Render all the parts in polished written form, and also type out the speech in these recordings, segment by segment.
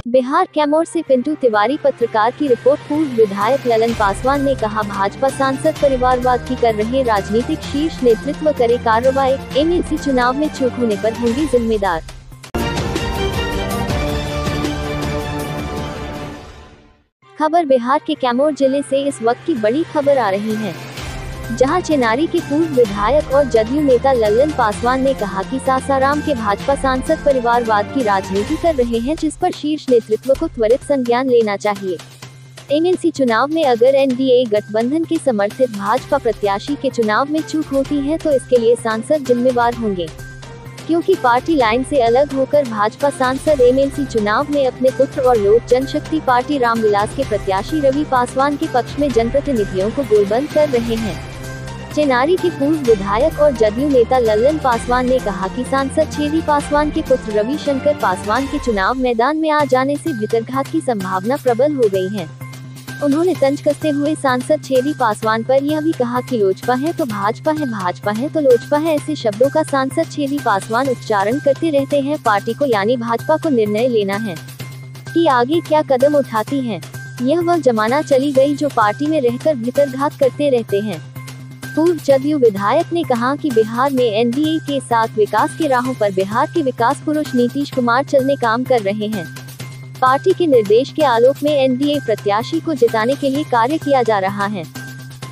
बिहार कैमूर से पिंटू तिवारी पत्रकार की रिपोर्ट। पूर्व विधायक ललन पासवान ने कहा, भाजपा सांसद परिवारवाद की कर रहे राजनीतिक शीर्ष नेतृत्व करे कार्रवाई, एमएलसी चुनाव में चूक होने पर होंगे जिम्मेदार। खबर बिहार के कैमूर जिले से इस वक्त की बड़ी खबर आ रही है, जहां चेनारी के पूर्व विधायक और जदयू नेता ललन पासवान ने कहा कि सासाराम के भाजपा सांसद परिवारवाद की राजनीति कर रहे हैं, जिस पर शीर्ष नेतृत्व को त्वरित संज्ञान लेना चाहिए। एमएलसी चुनाव में अगर एनडीए गठबंधन के समर्थित भाजपा प्रत्याशी के चुनाव में चूक होती है तो इसके लिए सांसद जिम्मेवार होंगे, क्योंकि पार्टी लाइन से अलग होकर भाजपा सांसद एमएलसी चुनाव में अपने पुत्र और लोक जनशक्ति पार्टी रामविलास के प्रत्याशी रवि पासवान के पक्ष में जनप्रतिनिधियों को गोलबंद कर रहे हैं। चेनारी के पूर्व विधायक और जदयू नेता ललन पासवान ने कहा कि सांसद छेदी पासवान के पुत्र रविशंकर पासवान के चुनाव मैदान में आ जाने से भितरघात की संभावना प्रबल हो गई है। उन्होंने तंज कसते हुए सांसद छेदी पासवान पर यह भी कहा कि लोजपा है तो भाजपा है, भाजपा है तो लोजपा है। ऐसे शब्दों का सांसद छेदी पासवान उच्चारण करते रहते हैं। पार्टी को यानी भाजपा को निर्णय लेना है कि आगे क्या कदम उठाती है। यह वह जमाना चली गई जो पार्टी में रहकर भितरघात करते रहते हैं। पूर्व जदयू विधायक ने कहा कि बिहार में एनडीए के साथ विकास की राहों पर बिहार के विकास पुरुष नीतीश कुमार चलने काम कर रहे हैं। पार्टी के निर्देश के आलोक में एनडीए प्रत्याशी को जिताने के लिए कार्य किया जा रहा है।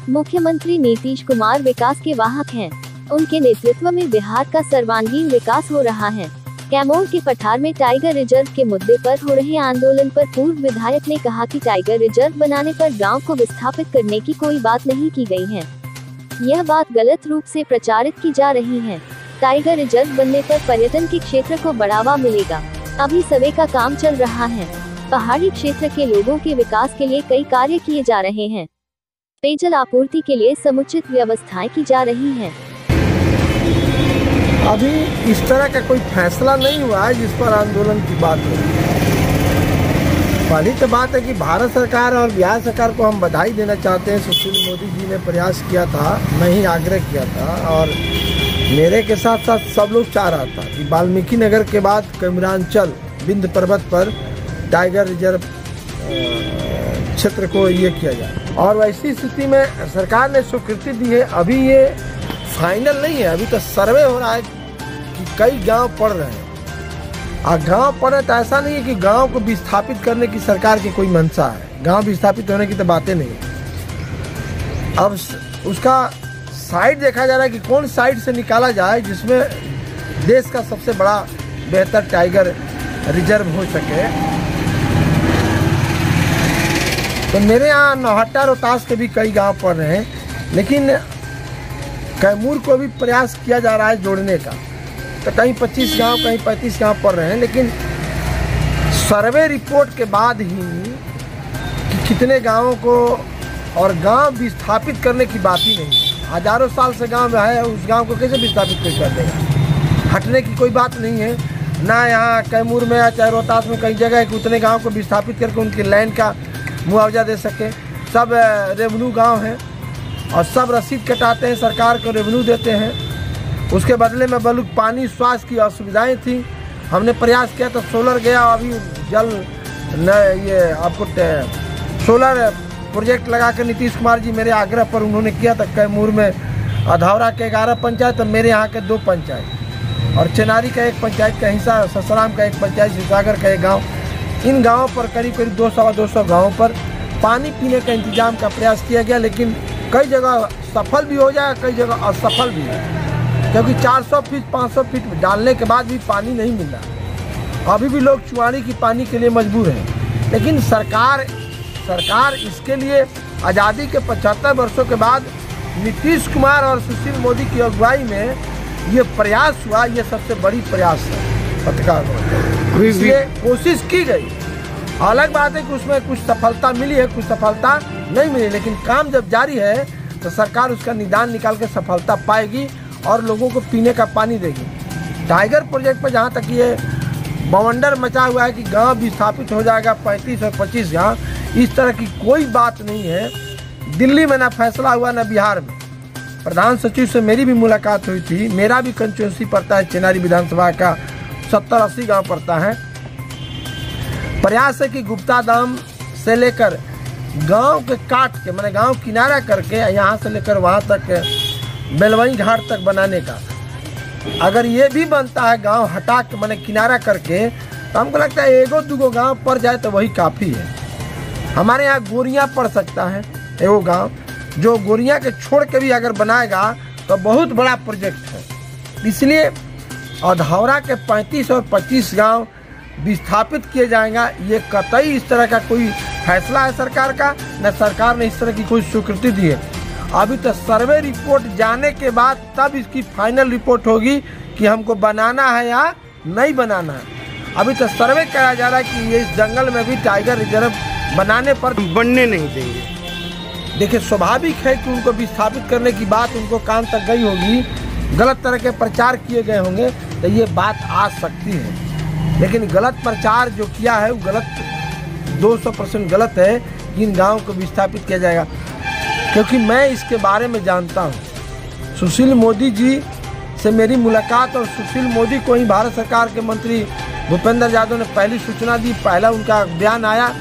मुख्यमंत्री नीतीश कुमार विकास के वाहक हैं। उनके नेतृत्व में बिहार का सर्वांगीण विकास हो रहा है। कैमूर के पठार में टाइगर रिजर्व के मुद्दे पर हो रहे आंदोलन पर पूर्व विधायक ने कहा कि टाइगर रिजर्व बनाने पर गाँव को विस्थापित करने की कोई बात नहीं की गई है। यह बात गलत रूप से प्रचारित की जा रही है। टाइगर रिजर्व बनने पर पर्यटन के क्षेत्र को बढ़ावा मिलेगा। अभी सर्वे का काम चल रहा है। पहाड़ी क्षेत्र के लोगों के विकास के लिए कई कार्य किए जा रहे हैं। पेयजल आपूर्ति के लिए समुचित व्यवस्थाएं की जा रही हैं। अभी इस तरह का कोई फैसला नहीं हुआ है जिस पर आंदोलन की बात हो। पहली तो बात है कि भारत सरकार और बिहार सरकार को हम बधाई देना चाहते हैं। सुशील मोदी जी ने प्रयास किया था, मैं ही आग्रह किया था और मेरे के साथ साथ सब लोग चाह रहा था कि वाल्मीकि नगर के बाद कैमूरांचल विंध्य पर्वत पर टाइगर रिजर्व क्षेत्र को ये किया जाए। और वैसी स्थिति में सरकार ने स्वीकृति दी है। अभी ये फाइनल नहीं है, अभी तो सर्वे हो रहा है कि कई गाँव पड़ रहे हैं। गांव पड़े तो ऐसा नहीं है कि गांव को विस्थापित करने की सरकार की कोई मंशा है। गांव विस्थापित होने की तो बातें नहीं है। अब उसका साइड देखा जा रहा है कि कौन साइड से निकाला जाए जिसमें देश का सबसे बड़ा बेहतर टाइगर रिजर्व हो सके। तो मेरे यहाँ नौहट्टा रोहतास के भी कई गांव पड़ रहे हैं, लेकिन कैमूर को भी प्रयास किया जा रहा है जोड़ने का। तो कहीं 25 गांव कहीं 35 गांव पड़ रहे हैं, लेकिन सर्वे रिपोर्ट के बाद ही कि कितने गांवों को और गांव विस्थापित करने की बात ही नहीं है। हजारों साल से गांव है, उस गांव को कैसे विस्थापित कर देगा। हटने की कोई बात नहीं है ना। यहाँ कैमूर में या चाहे रोहतास में कई जगह है कि उतने गाँव को विस्थापित करके उनके लैंड का मुआवजा दे सके। सब रेवेन्यू गाँव हैं और सब रसीद कटाते हैं, सरकार को रेवेन्यू देते हैं। उसके बदले में बलुक पानी स्वास्थ्य की असुविधाएं थी। हमने प्रयास किया तो सोलर गया। अभी जल न ये आपको सोलर प्रोजेक्ट लगा कर नीतीश कुमार जी मेरे आग्रह पर उन्होंने किया था। कैमूर में अधौरा के 11 पंचायत, मेरे यहाँ के 2 पंचायत और चेनारी का 1 पंचायत का हिस्सा, ससराम का 1 पंचायत, शिवसागर का 1 गाँव। इन गाँवों पर करीब 200 गाँवों पर पानी पीने का इंतजाम का प्रयास किया गया, लेकिन कई जगह सफल भी हो जाए, कई जगह असफल भी है, क्योंकि 400 फीट 500 फीट डालने के बाद भी पानी नहीं मिल रहा। अभी भी लोग चुआड़ी की पानी के लिए मजबूर हैं। लेकिन सरकार इसके लिए आज़ादी के 75 वर्षों के बाद नीतीश कुमार और सुशील मोदी की अगुवाई में ये प्रयास हुआ। ये सबसे बड़ी प्रयास है पत्रकार। इसलिए कोशिश की गई। अलग बात है कि उसमें कुछ सफलता मिली है, कुछ सफलता नहीं मिली, लेकिन काम जब जारी है तो सरकार उसका निदान निकाल के सफलता पाएगी और लोगों को पीने का पानी देगी। टाइगर प्रोजेक्ट पर जहाँ तक ये बवंडर मचा हुआ है कि गांव विस्थापित हो जाएगा 35 और 25 गांव, इस तरह की कोई बात नहीं है। दिल्ली में ना फैसला हुआ ना बिहार में। प्रधान सचिव से मेरी भी मुलाकात हुई थी। मेरा भी कंस्टिट्यूंसी पड़ता है चेनारी विधानसभा का, 70-80 गांव पड़ता है। प्रयास है कि गुप्ता धाम से लेकर गांव के काट के मैंने गांव किनारा करके यहाँ से लेकर वहाँ तक बेलवई घाट तक बनाने का। अगर ये भी बनता है गांव हटा के मैंने किनारा करके, तो हमको लगता है एगो दूगो गांव पड़ जाए तो वही काफ़ी है। हमारे यहाँ गोरियाँ पड़ सकता है एगो गांव, जो गोरियाँ के छोड़ के भी अगर बनाएगा तो बहुत बड़ा प्रोजेक्ट है। इसलिए अधौरा के 35 और 25 गांव विस्थापित किए जाएगा। ये कतई इस तरह का कोई फैसला है सरकार का, न सरकार ने इस तरह की कोई स्वीकृति दी है। अभी तो सर्वे रिपोर्ट जाने के बाद तब इसकी फाइनल रिपोर्ट होगी कि हमको बनाना है या नहीं बनाना है। अभी तो सर्वे कराया जा रहा है कि ये इस जंगल में भी टाइगर रिजर्व बनाने पर बनने नहीं देंगे। देखिए, स्वाभाविक है कि उनको विस्थापित करने की बात उनको कान तक गई होगी, गलत तरह के प्रचार किए गए होंगे, तो ये बात आ सकती है। लेकिन गलत प्रचार जो किया है वो गलत 200% गलत है कि इन गाँव को विस्थापित किया जाएगा। क्योंकि मैं इसके बारे में जानता हूँ। सुशील मोदी जी से मेरी मुलाकात, और सुशील मोदी को ही भारत सरकार के मंत्री भूपेंद्र यादव ने पहली सूचना दी, पहला उनका बयान आया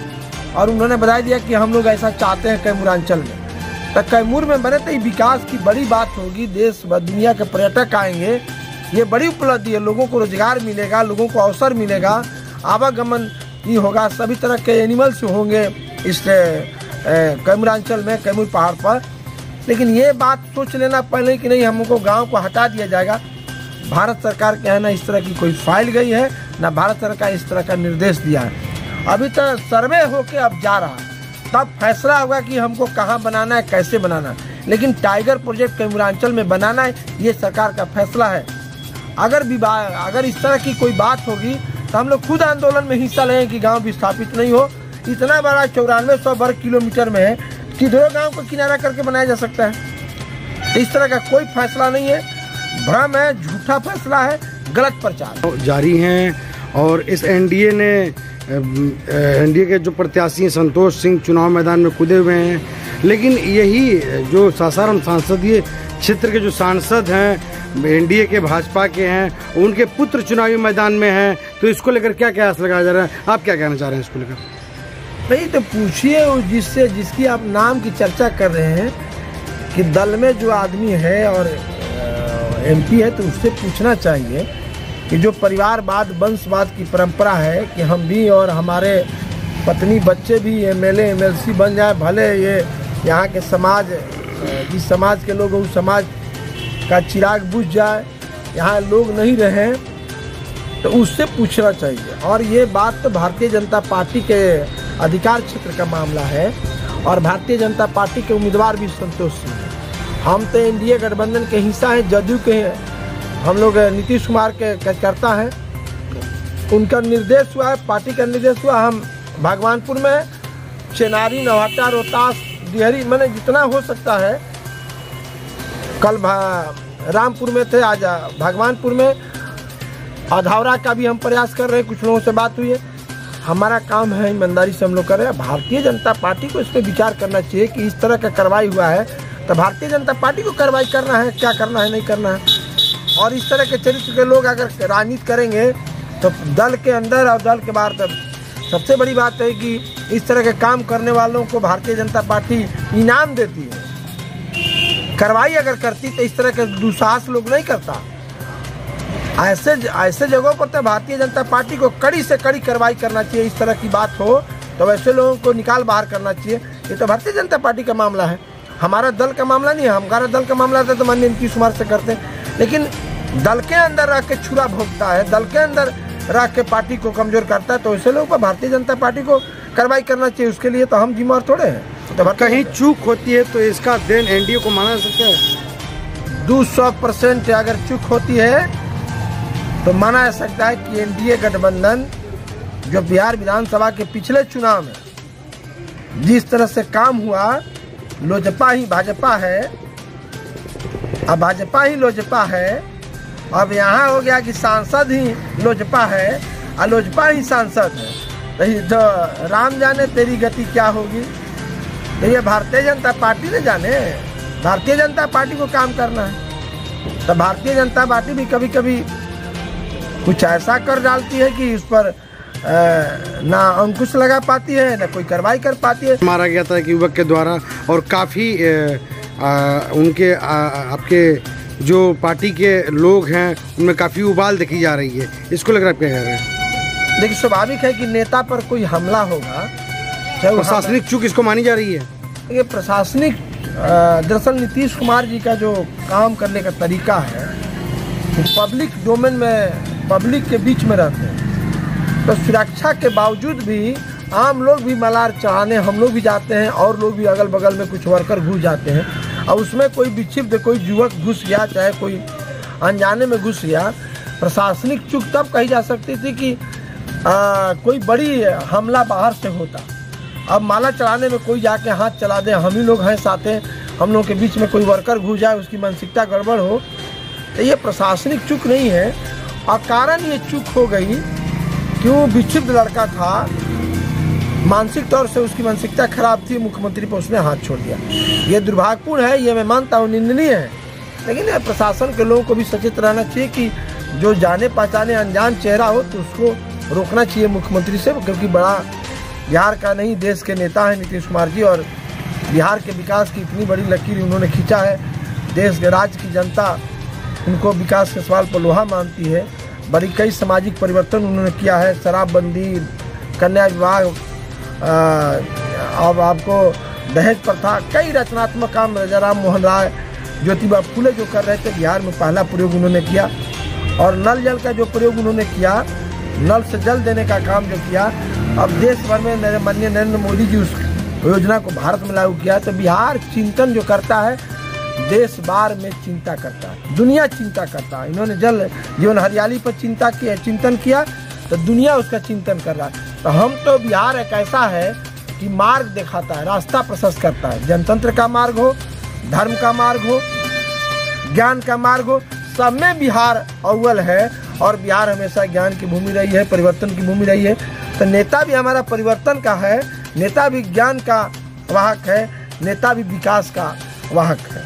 और उन्होंने बता दिया कि हम लोग ऐसा चाहते हैं कैमूरांचल में। तो कैमूर में बने तो विकास की बड़ी बात होगी, देश व दुनिया के पर्यटक आएंगे, ये बड़ी उपलब्धि है। लोगों को रोजगार मिलेगा, लोगों को अवसर मिलेगा, आवागमन ही होगा, सभी तरह के एनिमल्स होंगे इस कैमूरांचल में, कैमूर पहाड़ पर। लेकिन ये बात सोच लेना पहले कि नहीं हमको गांव को हटा दिया जाएगा। भारत सरकार के यहाँ ना इस तरह की कोई फाइल गई है, ना भारत सरकार इस तरह का निर्देश दिया है। अभी तक सर्वे होके अब जा रहा है, तब फैसला होगा कि हमको कहाँ बनाना है, कैसे बनाना है। लेकिन टाइगर प्रोजेक्ट कैमूरांचल में बनाना है, ये सरकार का फैसला है। अगर इस तरह की कोई बात होगी तो हम लोग खुद आंदोलन में हिस्सा लेंगे कि गांव विस्थापित नहीं हो। इतना बड़ा 9400 वर्ग किलोमीटर में है, किधरों गांव को किनारा करके बनाया जा सकता है। इस तरह का कोई फैसला नहीं है, भ्रम है, झूठा फैसला है, गलत प्रचार जारी हैं। और इस एनडीए के जो प्रत्याशी हैं संतोष सिंह चुनाव मैदान में कूदे हुए हैं, लेकिन यही जो सासाराम संसदीय क्षेत्र के जो सांसद हैं एनडीए के भाजपा के हैं, उनके पुत्र चुनावी मैदान में हैं, तो इसको लेकर क्या कयास लगाया जा रहा है? आप क्या कहना चाह रहे हैं इसको लेकर? नहीं तो पूछिए जिसकी आप नाम की चर्चा कर रहे हैं कि दल में जो आदमी है और एमपी है, तो उससे पूछना चाहिए कि जो परिवारवाद वंशवाद की परंपरा है कि हम भी और हमारे पत्नी बच्चे भी एमएलए एमएलसी बन जाए, भले ये यहाँ के समाज जिस समाज के लोग उस समाज का चिराग बुझ जाए, यहाँ लोग नहीं रहे, तो उससे पूछना चाहिए। और ये बात तो भारतीय जनता पार्टी के अधिकार क्षेत्र का मामला है और भारतीय जनता पार्टी के उम्मीदवार भी संतोष सिंह हैं। हम तो एनडीए गठबंधन के हिस्सा हैं, जदयू के हम लोग नीतीश कुमार के कार्यकर्ता हैं। उनका निर्देश हुआ है, पार्टी का निर्देश हुआ, हम भगवानपुर में चेनारी, नौहट्टा, रोहतास, डिहरी, मैंने जितना हो सकता है, कल रामपुर में थे, आज भगवानपुर में, अधौरा का भी हम प्रयास कर रहे हैं। कुछ लोगों से बात हुई है, हमारा काम है ईमानदारी से हम लोग कर रहे हैं। भारतीय जनता पार्टी को इस पर विचार करना चाहिए कि इस तरह का कार्रवाई हुआ है तो भारतीय जनता पार्टी को कार्रवाई करना है, क्या करना है, नहीं करना है। और इस तरह के चरित्र के लोग अगर राजनीति करेंगे तो दल के अंदर और दल के बाहर, तब सबसे बड़ी बात है कि इस तरह के काम करने वालों को भारतीय जनता पार्टी इनाम देती है। कार्रवाई अगर करती तो इस तरह के दुस्साहस लोग नहीं करता। ऐसे जगहों पर तो भारतीय जनता पार्टी को कड़ी से कड़ी कार्रवाई करना चाहिए। इस तरह की बात हो तो वैसे लोगों को निकाल बाहर करना चाहिए। ये तो भारतीय जनता पार्टी का मामला है, हमारा दल का मामला नहीं है। हमारा दल का मामला था तो माननीय नीतीश कुमार से करते हैं, लेकिन दल के अंदर रह के छुरा भोगता है, दल के अंदर रह के पार्टी को कमजोर करता है, तो ऐसे लोगों पर भारतीय जनता पार्टी को कार्रवाई करना चाहिए। उसके लिए तो हम जिम्मेवार थोड़े हैं। तो कहीं चूक होती है तो इसका देन एनडीए को माना जा सकता है? 200% अगर चूक होती है तो माना जा सकता है कि एनडीए गठबंधन जो बिहार विधानसभा के पिछले चुनाव में जिस तरह से काम हुआ, लोजपा ही भाजपा है, अब भाजपा ही लोजपा है, अब यहाँ हो गया कि सांसद ही लोजपा है और लोजपा ही सांसद है। तो राम जाने तेरी गति क्या होगी। तो ये भारतीय जनता पार्टी ने जाने, भारतीय जनता पार्टी को काम करना है। तो भारतीय जनता पार्टी भी कभी कभी कुछ ऐसा कर डालती है कि उस पर ना अंकुश लगा पाती है, ना कोई कार्रवाई कर पाती है। मारा गया था एक युवक के द्वारा और काफ़ी उनके आपके जो पार्टी के लोग हैं उनमें काफ़ी उबाल देखी जा रही है, इसको लग रहा है क्या कह रहे हैं? देखिए, स्वाभाविक है कि नेता पर कोई हमला होगा, चाहे प्रशासनिक चूक इसको मानी जा रही है। ये प्रशासनिक दरअसल नीतीश कुमार जी का जो काम करने का तरीका है वो पब्लिक डोमेन में, पब्लिक के बीच में रहते हैं, तो सुरक्षा के बावजूद भी आम लोग भी मलार चढ़ाने हम लोग भी जाते हैं और लोग भी अगल बगल में कुछ वर्कर घुस जाते हैं और उसमें कोई विक्षिप्त कोई युवक घुस गया, चाहे कोई अनजाने में घुस गया। प्रशासनिक चूक तब कही जा सकती थी कि कोई बड़ी हमला बाहर से होता। अब माला चढ़ाने में कोई जाके हाथ चला दे, हम ही लोग हैं साथ हैं, हम लोग के बीच में कोई वर्कर घुस जाए, उसकी मानसिकता गड़बड़ हो, तो ये प्रशासनिक चूक नहीं है। और कारण ये चूक हो गई कि वो विक्षिप्त लड़का था, मानसिक तौर से उसकी मानसिकता खराब थी, मुख्यमंत्री पर उसने हाथ छोड़ दिया। ये दुर्भाग्यपूर्ण है, ये मैं मानता हूँ, निंदनीय है, लेकिन प्रशासन के लोगों को भी सचेत रहना चाहिए कि जो जाने पहचाने अनजान चेहरा हो तो उसको रोकना चाहिए मुख्यमंत्री से, क्योंकि बड़ा बिहार का नहीं देश के नेता हैं नीतीश कुमार जी और बिहार के विकास की इतनी बड़ी लकीर उन्होंने खींचा है। देश के राज्य की जनता उनको विकास के सवाल पर लोहा मानती है। बड़ी कई सामाजिक परिवर्तन उन्होंने किया है, शराबबंदी, कन्या विवाह, अब आपको दहेज प्रथा, कई रचनात्मक काम राजा राम मोहन राय, ज्योतिबा फूले जो कर रहे थे, बिहार में पहला प्रयोग उन्होंने किया। और नल जल का जो प्रयोग उन्होंने किया, नल से जल देने का काम जो किया, अब देश भर में माननीय नरेंद्र मोदी जी उस योजना को भारत में लागू किया। तो बिहार चिंतन जो करता है, देश बार में चिंता करता है, दुनिया चिंता करता है। इन्होंने जल जीवन हरियाली पर चिंतन किया तो दुनिया उसका चिंतन कर रहा है। तो हम तो बिहार एक ऐसा है कि मार्ग दिखाता है, रास्ता प्रशस्त करता है। जनतंत्र का मार्ग हो, धर्म का मार्ग हो, ज्ञान का मार्ग हो, सब में बिहार अव्वल है। और बिहार हमेशा ज्ञान की भूमि रही है, परिवर्तन की भूमि रही है। तो नेता भी हमारा परिवर्तन का है, नेता भी ज्ञान का वाहक है, नेता भी विकास का वाहक है।